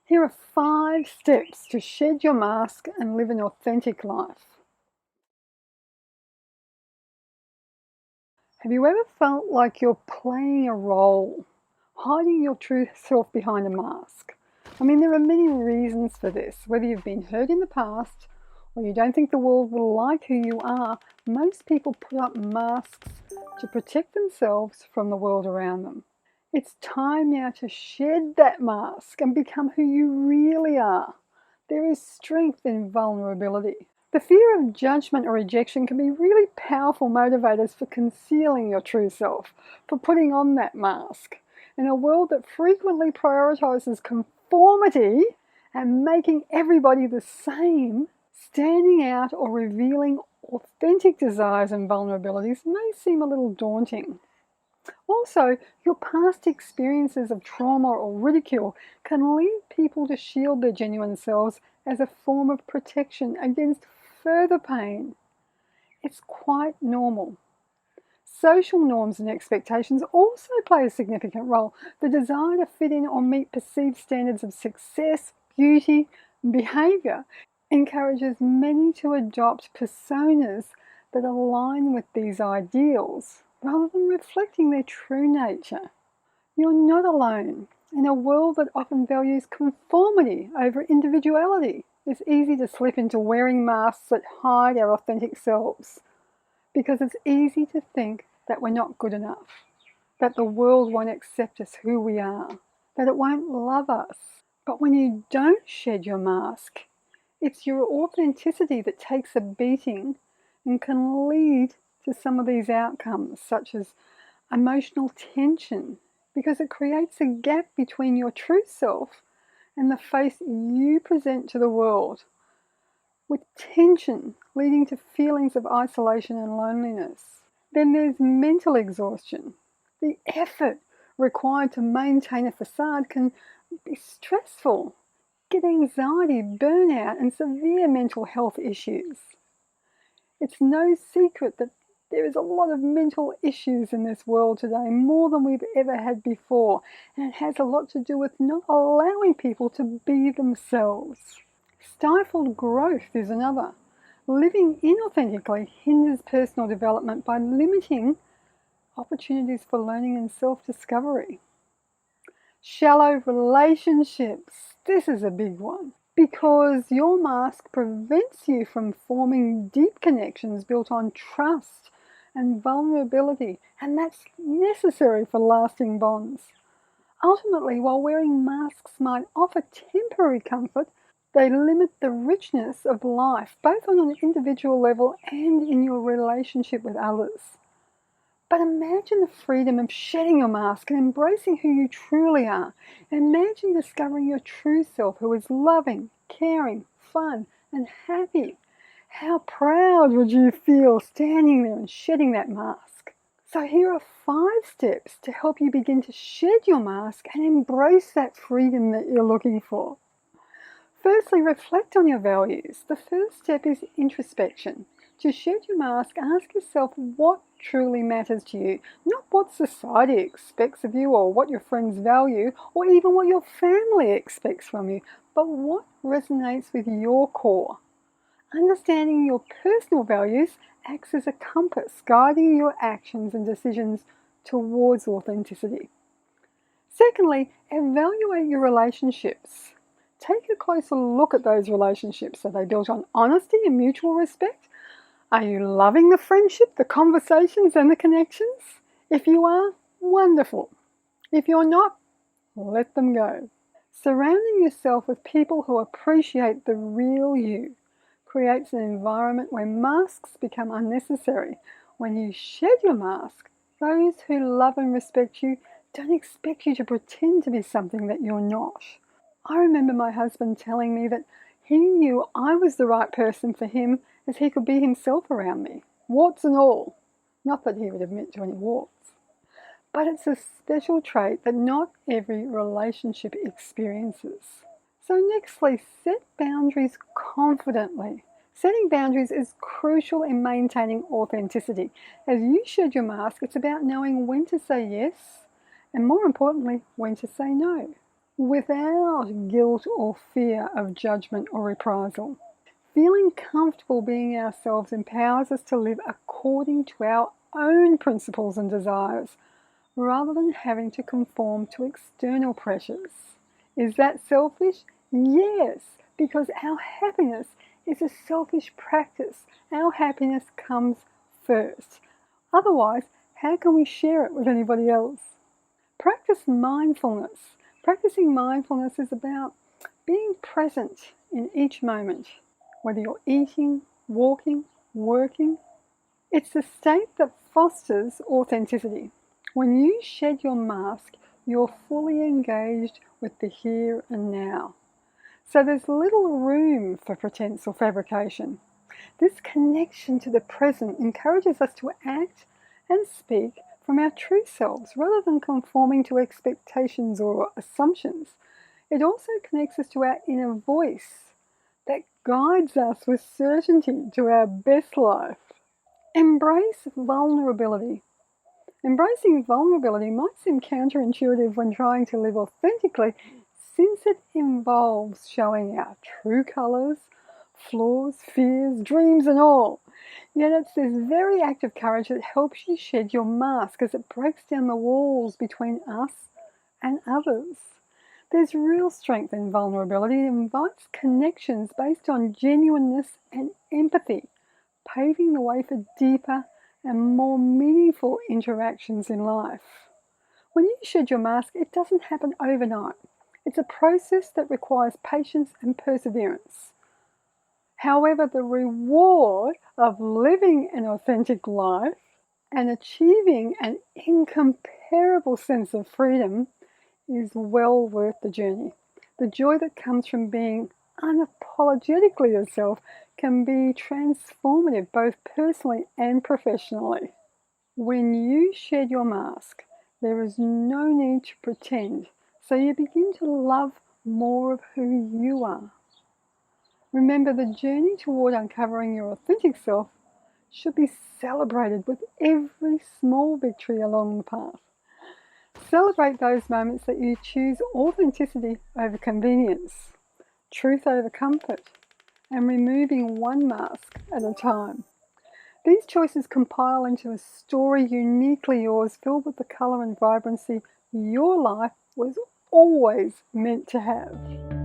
Here are 5 steps to shed your mask and live an authentic life. Have you ever felt like you're playing a role, hiding your true self behind a mask? I mean, there are many reasons for this. Whether you've been hurt in the past or you don't think the world will like who you are, most people put up masks to protect themselves from the world around them. It's time now to shed that mask and become who you really are. There is strength in vulnerability. The fear of judgment or rejection can be really powerful motivators for concealing your true self, for putting on that mask. In a world that frequently prioritizes conformity and making everybody the same, standing out or revealing authentic desires and vulnerabilities may seem a little daunting. Also, your past experiences of trauma or ridicule can lead people to shield their genuine selves as a form of protection against further pain. It's quite normal. Social norms and expectations also play a significant role. The desire to fit in or meet perceived standards of success, beauty, and behavior encourages many to adopt personas that align with these ideals rather than reflecting their true nature. You're not alone. In a world that often values conformity over individuality, it's easy to slip into wearing masks that hide our authentic selves because it's easy to think that we're not good enough, that the world won't accept us who we are, that it won't love us. But when you don't shed your mask, it's your authenticity that takes a beating and can lead to some of these outcomes, such as emotional tension, because it creates a gap between your true self and the face you present to the world, with tension leading to feelings of isolation and loneliness. Then there's mental exhaustion. The effort required to maintain a facade can be stressful, get anxiety, burnout, and severe mental health issues. It's no secret that there is a lot of mental issues in this world today, more than we've ever had before, and it has a lot to do with not allowing people to be themselves. Stifled growth is another. Living inauthentically hinders personal development by limiting opportunities for learning and self-discovery. Shallow relationships. This is a big one because your mask prevents you from forming deep connections built on trust and vulnerability, and that's necessary for lasting bonds. Ultimately, while wearing masks might offer temporary comfort, they limit the richness of life, both on an individual level and in your relationship with others. But imagine the freedom of shedding your mask and embracing who you truly are. Imagine discovering your true self who is loving, caring, fun, and happy. How proud would you feel standing there and shedding that mask? So here are 5 steps to help you begin to shed your mask and embrace that freedom that you're looking for. Firstly, reflect on your values. The first step is introspection. To shed your mask, ask yourself what truly matters to you, not what society expects of you or what your friends value or even what your family expects from you, but what resonates with your core. Understanding your personal values acts as a compass, guiding your actions and decisions towards authenticity. Secondly, evaluate your relationships. Take a closer look at those relationships. Are they built on honesty and mutual respect? Are you loving the friendship, the conversations, and the connections? If you are, wonderful. If you're not, let them go. Surrounding yourself with people who appreciate the real you creates an environment where masks become unnecessary. When you shed your mask, those who love and respect you don't expect you to pretend to be something that you're not. I remember my husband telling me that he knew I was the right person for him as he could be himself around me, warts and all. Not that he would admit to any warts. But it's a special trait that not every relationship experiences. So nextly, set boundaries confidently. Setting boundaries is crucial in maintaining authenticity. As you shed your mask, it's about knowing when to say yes and, more importantly, when to say no. without guilt or fear of judgment or reprisal. Feeling comfortable being ourselves empowers us to live according to our own principles and desires, rather than having to conform to external pressures. Is that selfish? Yes, because our happiness is a selfish practice. Our happiness comes first. Otherwise, how can we share it with anybody else? Practice mindfulness. Practicing mindfulness is about being present in each moment, whether you're eating, walking, working. It's a state that fosters authenticity. When you shed your mask, you're fully engaged with the here and now. So there's little room for pretense or fabrication. This connection to the present encourages us to act and speak from our true selves rather than conforming to expectations or assumptions. It also connects us to our inner voice that guides us with certainty to our best life. Embrace vulnerability. Embracing vulnerability might seem counterintuitive when trying to live authentically, since it involves showing our true colours, flaws, fears, dreams and all. Yet it's this very act of courage that helps you shed your mask as it breaks down the walls between us and others. There's real strength in vulnerability. It invites connections based on genuineness and empathy, paving the way for deeper and more meaningful interactions in life. When you shed your mask, it doesn't happen overnight. It's a process that requires patience and perseverance. However, the reward of living an authentic life and achieving an incomparable sense of freedom is well worth the journey. The joy that comes from being unapologetically yourself can be transformative both personally and professionally. When you shed your mask, there is no need to pretend, so you begin to love more of who you are. Remember, the journey toward uncovering your authentic self should be celebrated with every small victory along the path. Celebrate those moments that you choose authenticity over convenience, truth over comfort, and removing one mask at a time. These choices compile into a story uniquely yours, filled with the colour and vibrancy your life was always meant to have.